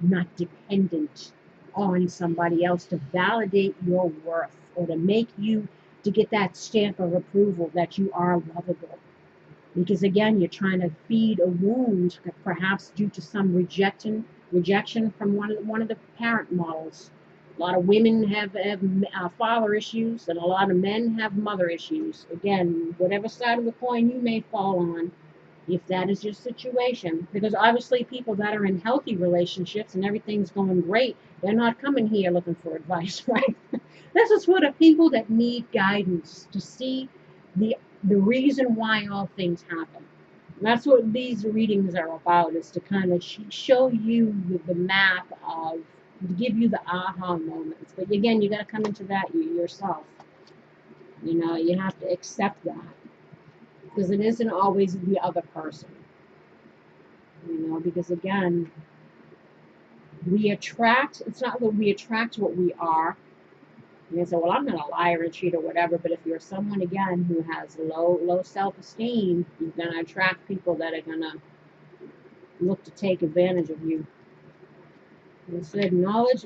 not dependent on somebody else to validate your worth or to get that stamp of approval that you are lovable. Because again, you're trying to feed a wound, perhaps due to some rejection from one of the parent models. A lot of women have father issues, and a lot of men have mother issues. Again, whatever side of the coin you may fall on, if that is your situation. Because obviously, people that are in healthy relationships and everything's going great, they're not coming here looking for advice, right? This is for the people that need guidance to see the reason why all things happen. And that's what these readings are about, is to kind of show you the map of, to give you the aha moments. But again, you got to come into that yourself. You have to accept that, because it isn't always the other person. Because again, it's not that we attract what we are. You say, well, I'm not a liar, a cheat, or whatever. But if you're someone, again, who has low self-esteem, you're going to attract people that are going to look to take advantage of you. It said, knowledge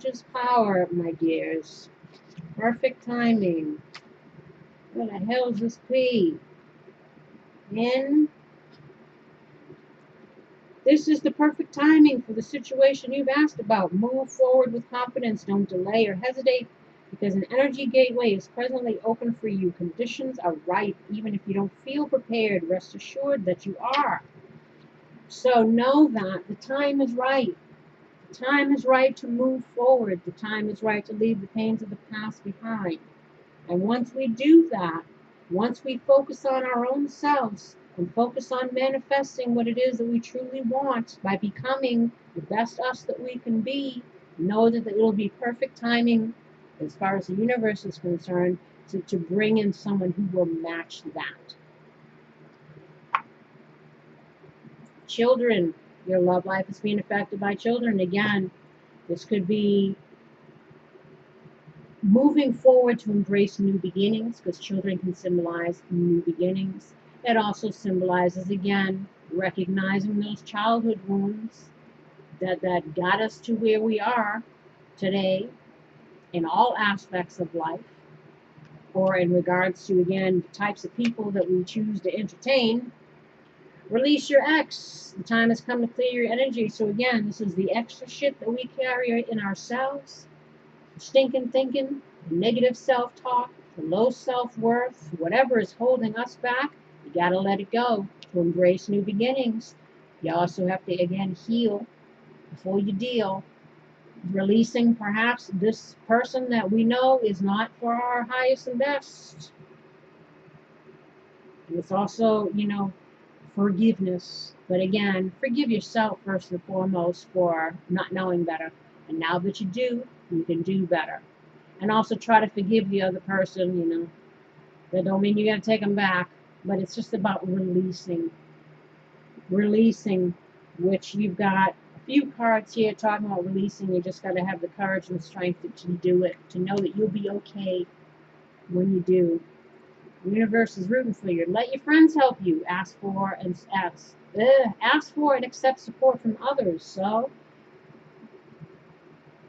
is power, my dears. Perfect timing. What the hell is this P? This is the perfect timing for the situation you've asked about. Move forward with confidence. Don't delay or hesitate, because an energy gateway is presently open for you. Conditions are right. Even if you don't feel prepared, rest assured that you are. So know that the time is right. The time is right to move forward. The time is right to leave the pains of the past behind. And once we do that, once we focus on our own selves and focus on manifesting what it is that we truly want by becoming the best us that we can be, know that it'll be perfect timing as far as the universe is concerned to bring in someone who will match that. Children, your love life is being affected by children. Again, this could be moving forward to embrace new beginnings, because children can symbolize new beginnings. It also symbolizes, again, recognizing those childhood wounds that got us to where we are today in all aspects of life, or in regards to, again, the types of people that we choose to entertain. Release your ex. The time has come to clear your energy. So again, this is the extra shit that we carry in ourselves. Stinking thinking, negative self-talk, low self-worth, whatever is holding us back, you gotta let it go to embrace new beginnings. You also have to, again, heal before you deal. Releasing perhaps this person that we know is not for our highest and best. And it's also, forgiveness. But again, forgive yourself first and foremost for not knowing better. And now that you do, you can do better. And also try to forgive the other person, That don't mean you got to take them back, but it's just about releasing. Releasing, which you've got a few cards here talking about releasing. You just got to have the courage and strength to do it, to know that you'll be okay when you do. The universe is rooting for you. Let your friends help you. Ask for and accept support from others. So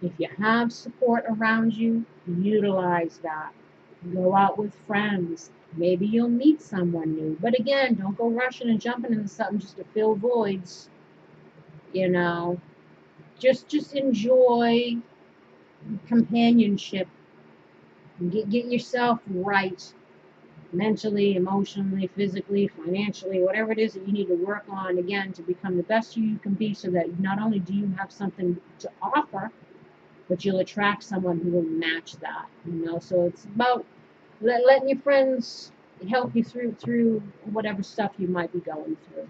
If you have support around you, utilize that. Go out with friends. Maybe you'll meet someone new. But again, don't go rushing and jumping into something just to fill voids. You know, just enjoy companionship. Get yourself right mentally, emotionally, physically, financially, whatever it is that you need to work on, again, to become the best you can be, so that not only do you have something to offer, but you'll attract someone who will match that. So it's about letting your friends help you through whatever stuff you might be going through.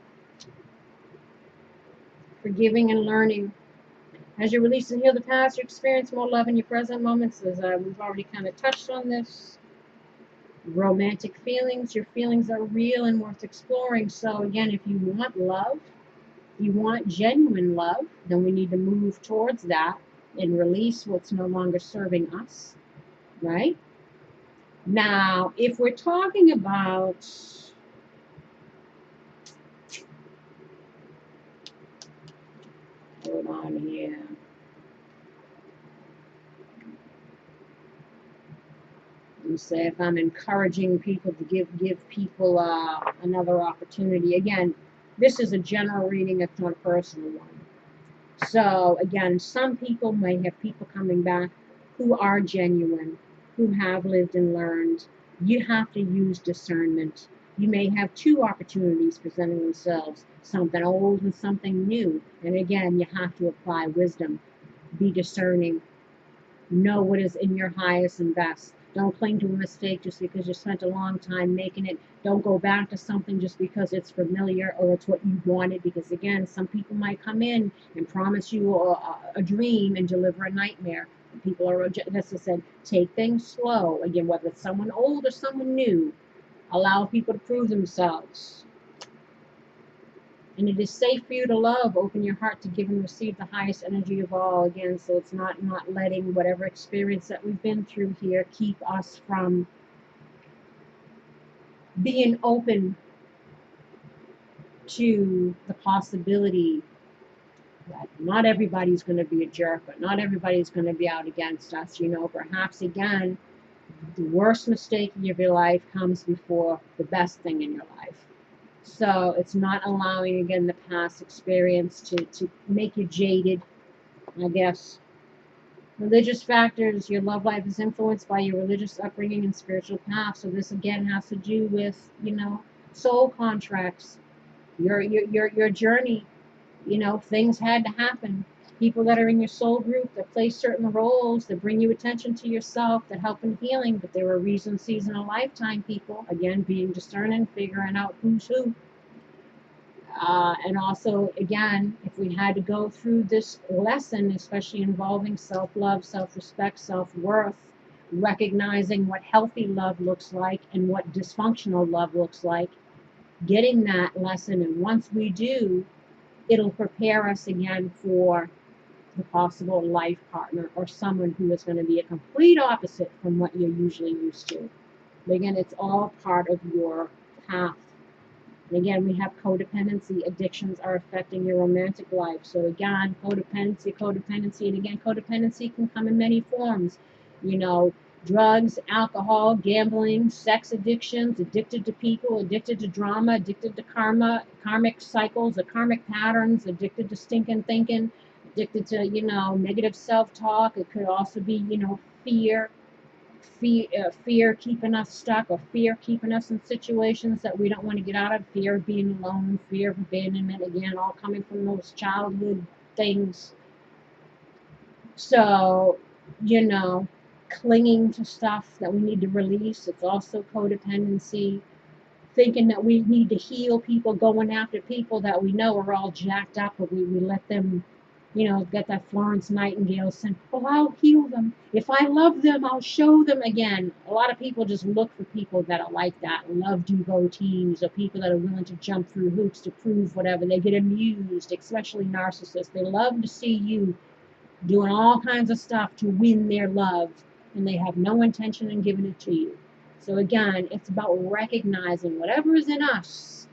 Forgiving and learning. As you release and heal the past, you experience more love in your present moments. As we've already kind of touched on this. Romantic feelings. Your feelings are real and worth exploring. So again, if you want love, you want genuine love, then we need to move towards that and release what's no longer serving us, right? Now, if we're talking about hold on here. You say if I'm encouraging people to give people another opportunity. Again, this is a general reading, it's not a personal one. So again, some people may have people coming back who are genuine, who have lived and learned. You have to use discernment. You may have two opportunities presenting themselves, something old and something new. And again, you have to apply wisdom. Be discerning. Know what is in your highest and best. Don't cling to a mistake just because you spent a long time making it. Don't go back to something just because it's familiar or it's what you wanted. Because again, some people might come in and promise you a dream and deliver a nightmare. People are, as I said, take things slow. Again, whether it's someone old or someone new, allow people to prove themselves. And it is safe for you to love. Open your heart to give and receive the highest energy of all. Again, so it's not letting whatever experience that we've been through here keep us from being open to the possibility that not everybody's going to be a jerk, but not everybody's going to be out against us. Perhaps again, the worst mistake of your life comes before the best thing in your life. So it's not allowing, again, the past experience to make you jaded, I guess. Religious factors. Your love life is influenced by your religious upbringing and spiritual path. So this, again, has to do with, soul contracts, your journey. Things had to happen. People that are in your soul group that play certain roles, that bring you attention to yourself, that help in healing, but there are reasons, season, a lifetime people. Again, being discerning, figuring out who's who. And also, again, if we had to go through this lesson, especially involving self-love, self-respect, self-worth, recognizing what healthy love looks like and what dysfunctional love looks like, getting that lesson, and once we do, it'll prepare us again for the possible life partner or someone who is going to be a complete opposite from what you're usually used to. But again, it's all part of your path. And again, we have codependency. Addictions are affecting your romantic life. So again, codependency. And again, codependency can come in many forms. Drugs, alcohol, gambling, sex addictions, addicted to people, addicted to drama, addicted to karma, karmic cycles, or karmic patterns, addicted to stinking thinking, addicted to, negative self-talk. It could also be, fear keeping us stuck, or fear keeping us in situations that we don't want to get out of, fear of being alone, fear of abandonment, again, all coming from those childhood things. So, clinging to stuff that we need to release. It's also codependency. Thinking that we need to heal people, going after people that we know are all jacked up, but we let them, get that Florence Nightingale saying, oh, I'll heal them. If I love them, I'll show them. Again, a lot of people just look for people that are like that, love devotees, or people that are willing to jump through hoops to prove whatever. They get amused, especially narcissists. They love to see you doing all kinds of stuff to win their love, and they have no intention in giving it to you. So again, it's about recognizing whatever is in us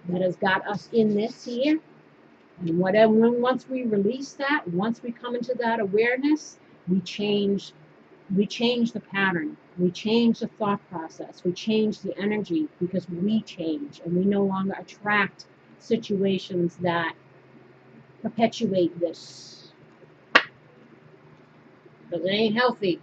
that has got us in this here, And whatever, once we release that, once we come into that awareness, we change the pattern, we change the thought process, we change the energy, because we change and we no longer attract situations that perpetuate this, because it ain't healthy.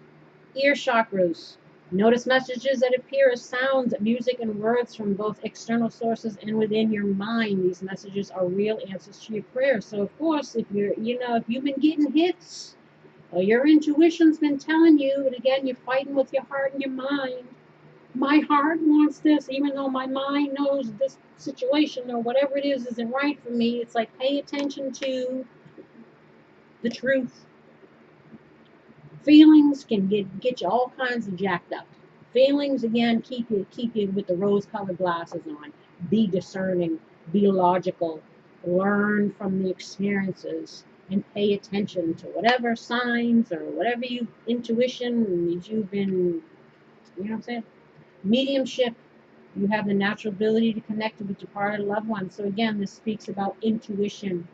Ear chakras. Notice messages that appear as sounds, music, and words from both external sources and within your mind. These messages are real answers to your prayers. So, of course, if if you've been getting hits, or your intuition's been telling you, and again, you're fighting with your heart and your mind. My heart wants this, even though my mind knows this situation or whatever it is isn't right for me. It's like, pay attention to the truth. Feelings can get you all kinds of jacked up. Feelings, again, keep you with the rose-colored glasses on. Be discerning, be logical, learn from the experiences, and pay attention to whatever signs or whatever intuition you've been, you know what I'm saying? Mediumship, you have the natural ability to connect with your departed loved one. So again, this speaks about intuition.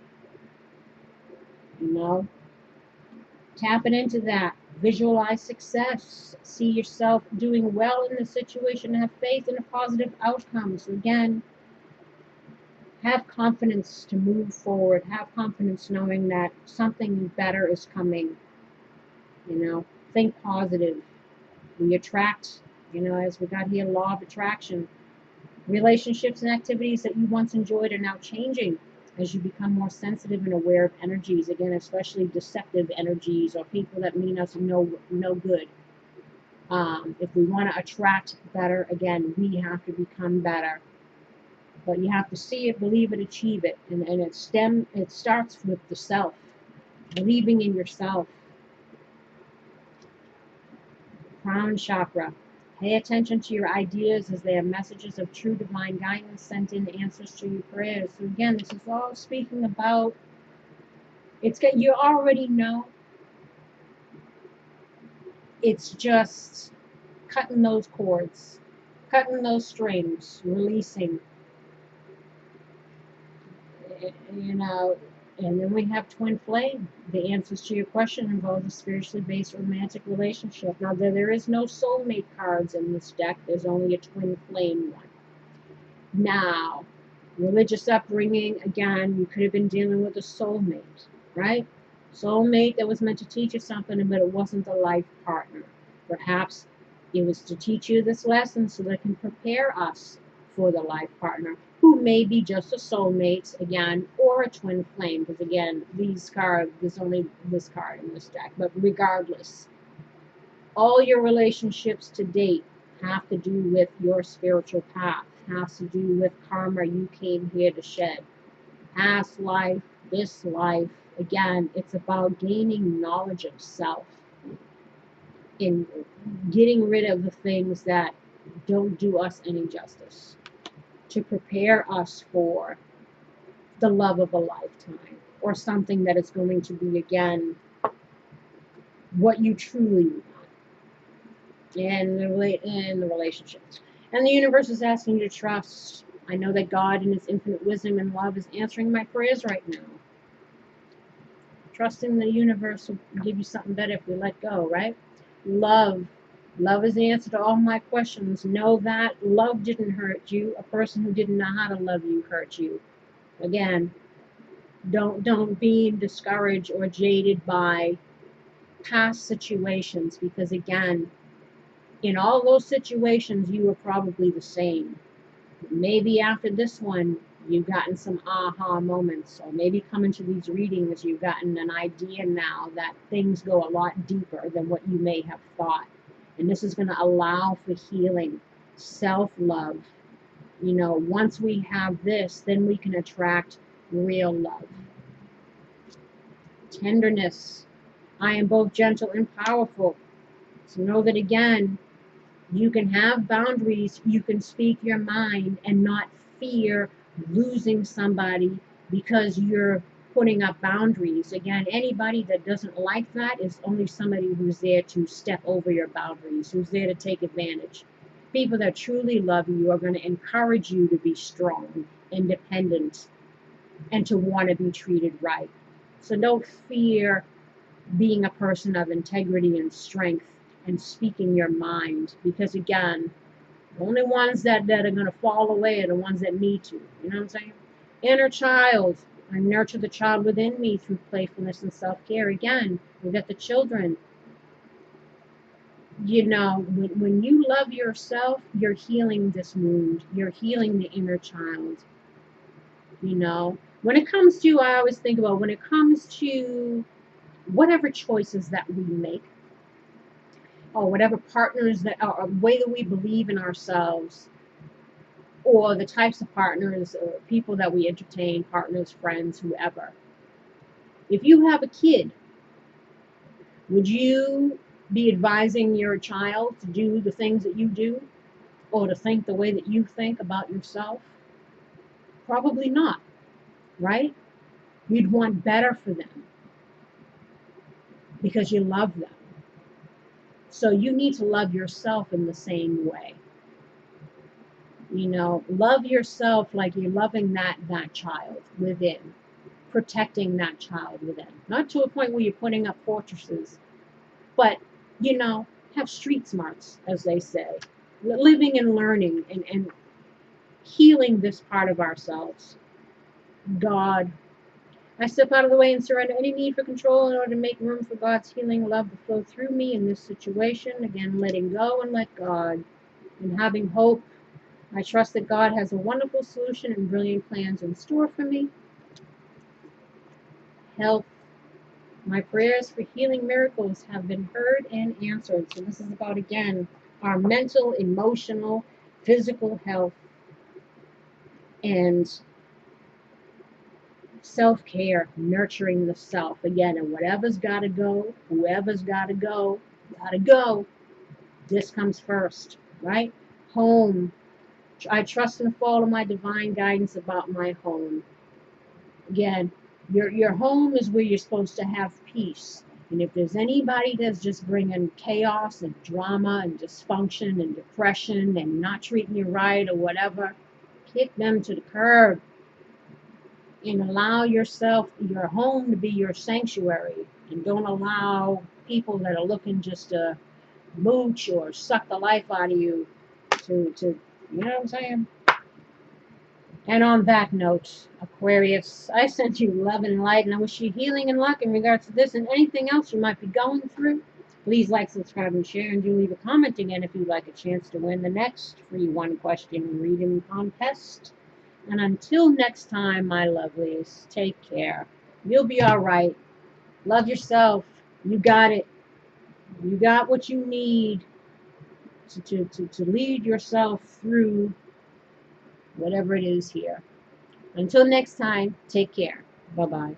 Tapping into that. Visualize success. See yourself doing well in the situation. Have faith in a positive outcome. So again, have confidence to move forward. Have confidence knowing that something better is coming. Think positive. We attract, as we got here, law of attraction. Relationships and activities that you once enjoyed are now changing as you become more sensitive and aware of energies, again, especially deceptive energies or people that mean us no good. If we want to attract better, again, we have to become better. But you have to see it, believe it, achieve it. And it starts with the self, believing in yourself. Crown chakra. Pay attention to your ideas as they are messages of true divine guidance sent in answers to your prayers. So again, this is all speaking about, you already know. It's just cutting those cords, cutting those strings, releasing. And then we have twin flame. The answers to your question involves a spiritually based romantic relationship. Now, there is no soulmate cards in this deck. There's only a twin flame one. Now, religious upbringing, again, you could have been dealing with a soulmate, right? Soulmate that was meant to teach you something, but it wasn't a life partner. Perhaps it was to teach you this lesson so that it can prepare us for the life partner, who may be just a soulmate, again, or a twin flame, because again, there's only this card in this deck, but regardless, all your relationships to date have to do with your spiritual path, has to do with karma you came here to shed. Past life, this life, again, it's about gaining knowledge of self, in getting rid of the things that don't do us any justice, to prepare us for the love of a lifetime, or something that is going to be, again, what you truly want in the relationships. And the universe is asking you to trust. I know that God in his infinite wisdom and love is answering my prayers right now. Trusting the universe will give you something better if we let go, right? Love is the answer to all my questions. Know that love didn't hurt you. A person who didn't know how to love you hurt you. Again, don't be discouraged or jaded by past situations, because again, in all those situations you were probably the same. Maybe after this one you've gotten some aha moments, or maybe coming to these readings you've gotten an idea now that things go a lot deeper than what you may have thought. And this is going to allow for healing, self-love. Once we have this, then we can attract real love. Tenderness. I am both gentle and powerful. So know that, again, you can have boundaries. You can speak your mind and not fear losing somebody because you're putting up boundaries. Again, anybody that doesn't like that is only somebody who's there to step over your boundaries, who's there to take advantage. People that truly love you are going to encourage you to be strong, independent, and to want to be treated right. So don't fear being a person of integrity and strength and speaking your mind, because again, the only ones that are going to fall away are the ones that need to. You know what I'm saying? Inner child. I nurture the child within me through playfulness and self-care. Again, we got the children. You know, when you love yourself, you're healing this wound. You're healing the inner child. You know, when it comes to, I always think about when it comes to whatever choices that we make, or whatever partners that, or way that we believe in ourselves, or the types of partners or people that we entertain, partners, friends, whoever. If you have a kid, would you be advising your child to do the things that you do, or to think the way that you think about yourself? Probably not, right? You'd want better for them because you love them. So you need to love yourself in the same way. You know, love yourself like you're loving that child within, protecting that child within. Not to a point where you're putting up fortresses, but, you know, have street smarts, as they say. Living and learning and healing this part of ourselves. God. I step out of the way and surrender any need for control in order to make room for God's healing love to flow through me in this situation. Again, letting go and let God, and having hope. I trust that God has a wonderful solution and brilliant plans in store for me. Health. My prayers for healing miracles have been heard and answered. So this is about, again, our mental, emotional, physical health and self-care, nurturing the self. Again, and whatever's got to go, whoever's got to go, got to go. This comes first, right? Home. I trust and follow my divine guidance about my home. Again, your home is where you're supposed to have peace. And if there's anybody that's just bringing chaos and drama and dysfunction and depression and not treating you right or whatever, kick them to the curb and allow yourself, your home, to be your sanctuary. And don't allow people that are looking just to mooch or suck the life out of you to you know what I'm saying? And on that note, Aquarius, I send you love and light, and I wish you healing and luck in regards to this and anything else you might be going through. Please like, subscribe, and share, and do leave a comment again if you'd like a chance to win the next free one-question reading contest. And until next time, my lovelies, take care. You'll be all right. Love yourself. You got it. You got what you need to lead yourself through whatever it is here. Until next time, take care. Bye-bye.